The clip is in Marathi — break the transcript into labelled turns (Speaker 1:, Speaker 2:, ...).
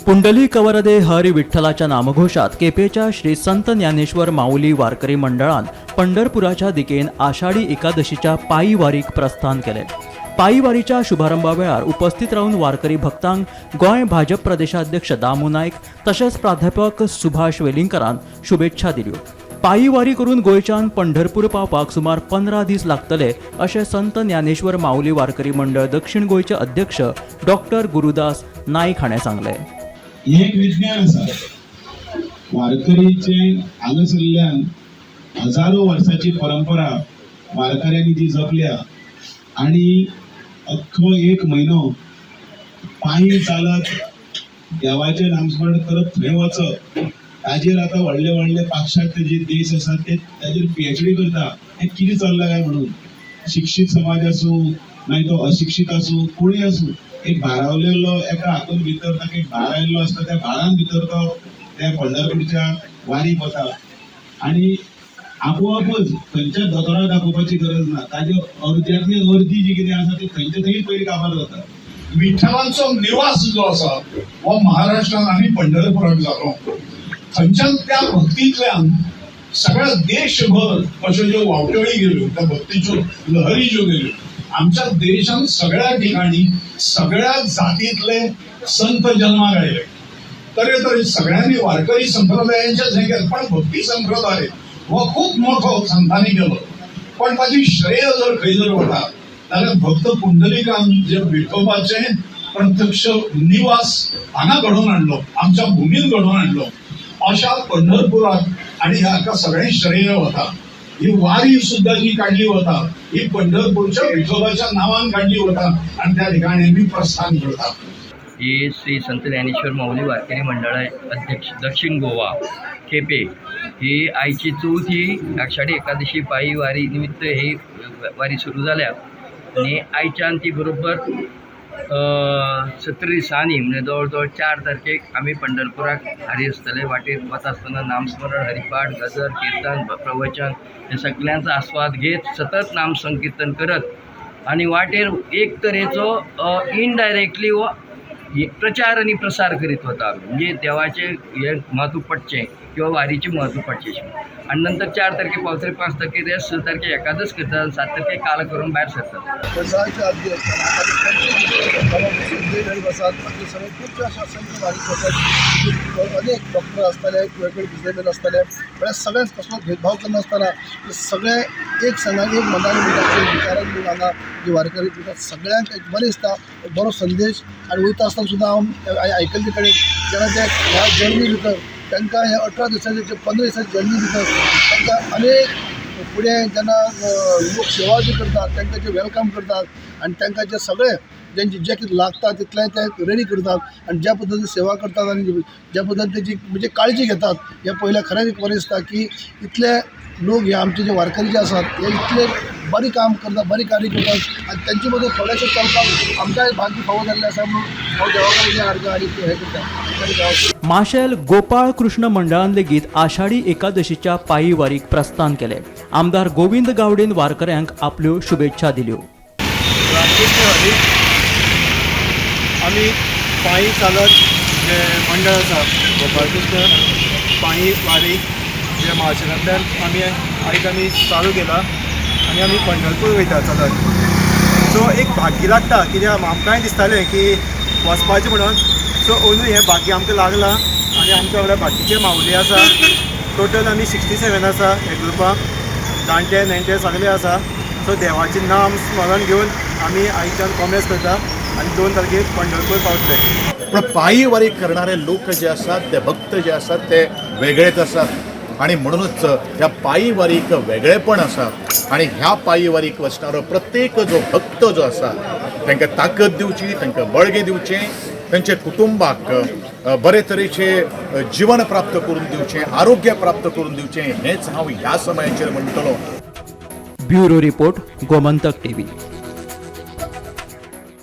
Speaker 1: पुंडलिक वरदे हरी विठ्ठलाच्या नामघोषात केपेच्या श्री संत ज्ञानेश्वर माऊली वारकरी मंडळान पंढरपुराच्या दिकेन आषाढी एकादशीच्या पायी वारीक प्रस्थान केले। पायी वारीच्या शुभारंभा वेळार उपस्थित राहून वारकरी भक्तांक गोंय भाजप प्रदेशाध्यक्ष दामू नायक तसेच प्राध्यापक सुभाष वेलिंगकरान शुभेच्छा दिल्यो। पायी वारी करून गोंयच्यान पंढरपूर पावपाक सुमार 15 दीस लागतले अशें संत ज्ञानेश्वर माऊली वारकरी मंडळ दक्षिण गोंयचे अध्यक्ष डॉक्टर गुरुदास नाईक हाणें सांगले।
Speaker 2: एक विज्ञान आसा वारकरीचे हांगासरल्यान हजारो वर्सांची परंपरा वारकऱ्यांनी जी जपल्या आणि अख्खो एक म्हयनो पायी चालत देवाचें नामस्मरण करत थंय वचप ताजेर आतां व्हडले व्हडले पाश्चात्य जे देश आसात ते ताजेर PhD करता हें कितें चल्लां काय म्हणून। शिक्षीत समाज आसूं मागीर तो अशिक्षीत आसूं कोणूय आसूं एक भारावलेलो एका हातून भितर ताका एक भार आयिल्लो आसता त्या भारान भितर तो त्या पंढरपूरच्या वारीक वता आनी आपोआपच खंयच्याच दोतोराक दाखोवपाची गरज ना ताजे अर्द्यांतली अर्दी जी कितें आसा ती खंयचे थंय पयलीं काबार जाता।
Speaker 3: विठ्ठलाचो निवास जो आसा हो महाराष्ट्रान आनी पंढरपुराक जालो थंयच्यान त्या भक्तींतल्यान सगळ्या देशभर अश्यो ज्यो वावटळी गेल्यो त्या भक्तीच्यो लहरी ज्यो गेल्यो आमच्या देशान सगळ्या ठिकाणी सगळ्या जातीतले संत जन्माक आयले तरे सगळ्यांनी वारकरी संप्रदायांच्या जाग्यार पण भक्ती संप्रदाय हो खूप मोठो संतांनी केलो पण ताची श्रेय जर खंय जर वता जाल्यार भक्त पुंडलिकान जे विठोबाचे प्रत्यक्ष निवास हांगा घडोवन हाडलो आमच्या भुमीन घडोवन हाडलो अशा पंढरपुरात आणि हाका सगळें श्रेय वता। ही वारी सुद्धा जी काढली वता ही पंढरपूरच्या विठोबाच्या नावान काढली वता आणि त्या ठिकाणी आम्ही प्रस्थान करता।
Speaker 4: ही श्री संत ज्ञानेश्वर माऊली वारकरी मंडळा अध्यक्ष दक्षिण गोवा केपे ही आयची चौथी आषाढी एकादशी पायी वारी निमित्त ही वारी सुरू जाल्या आणि आयच्यान ती बरोबर 17 दिसांनी म्हणजे जवळ जवळ 4 तारखेक आम्ही पंढरपुराक हारी आसतले। वाटेर वता आसतना नामस्मरण हरिपाठ गजर कीर्तन प्रवचन हे सगळ्यांचा आस्वाद घेत सतत नाम संकीर्तन करत आणि वाटेर एक तरेचो इनडायरेक्टली व प्रचार आणि प्रसार करीत होता म्हणजे देवाचे हे महत्व पडचें किंवा वारीचे महत्व पडचें आणि नंतर 4 तारखे पावतरे 5 तारखे रेस्ट 6 तारखे एकादश करतात 7 तारखे काल करून भायर सरतात।
Speaker 5: अनेक डॉक्टर असताले वेगवेगळे बिझनेसमॅन असताले म्हणजे सगळ्यांच कसलो भेदभाव करनासतना सगळे एक संघान एक मनान विचारान घेवन हांगा जी वारकरी करतात सगळ्यांक एक बरें दिसता एक बरो संदेश आणि वयता आसतना सुद्दां हांव आयकल्ले कडेन जेन्ना ते ह्या जर्नी भितर तांकां ह्या 18 दिसांचे 15 दिसांची जर्नी भितर तांकां अनेक फुडें जेन्ना लोक सेवा जी करतात तांकां जे वेलकम करतात आनी तांकां जे सगळे जेंचे जे कितें लागता तितलें ते रेडी करतात आणि ज्या पद्दतीन सेवा करतात आणि ज्या पद्दतीन तेजी म्हणजे काळजी घेतात हे पयलें खरेंच बरें दिसता की इतले लोक हे आमचे जे वारकरी जे आसात हे इतले बरी काम करतात बरी कार्य करतात आणि त्यांचे मदीं थोडेशें चलपाक आमकांय भाग्य फावो जाल्लें आसा म्हणून हांव देवा कडेन अर्ज आनी हे करता।
Speaker 1: माशेल गोपाळ कृष्ण मंडळान लेगीत आषाढी एकादशीच्या पायी वारीक प्रस्थान केले। आमदार गोविंद गावडेन वारकऱ्यांक आपल्यो शुभेच्छा दिल्यो।
Speaker 6: आम्ही पायी चालत जे मंडळ आसा गोपाळकृष्ण पायी वारी जे महाराष्ट्रांतल्यान आमी चालू केला आनी आमी पंढरपूर वयता चलत। सो एक भाग्य लागता कित्याक आमकांय दिसतालें की वचपाचें म्हणून सो अंदू हें भाग्य आमकां लागलां आनी आमच्या वांगडा बाकीचे माऊली आसा टोटल आमी 67 आसा हे ग्रुपाक जाणटे नेणटे सगळे आसा। सो देवाचें नाम स्मरण घेवन आमी आयच्यान कॉमेस करता आणि 2 तारखेक पंढरपूर पावतले।
Speaker 7: पण पायी वारी करणारे लोक जे असतात ते भक्त जे असतात ते वेगळेच असतात आणि म्हणूनच ह्या पायी वारीक वेगळेपण आसा आणि ह्या पायी वारीक वचणारो प्रत्येक जो भक्त जो आसा तांकां ताकद दिवची तांकां बळगें दिवचें तांच्या कुटुंबाक बरे तरेचे जीवन प्राप्त करून दिवचें आरोग्य प्राप्त करून दिवचें हेच हांव ह्या समयाचेर म्हणटलो।
Speaker 1: Bureau report Gomantak TV।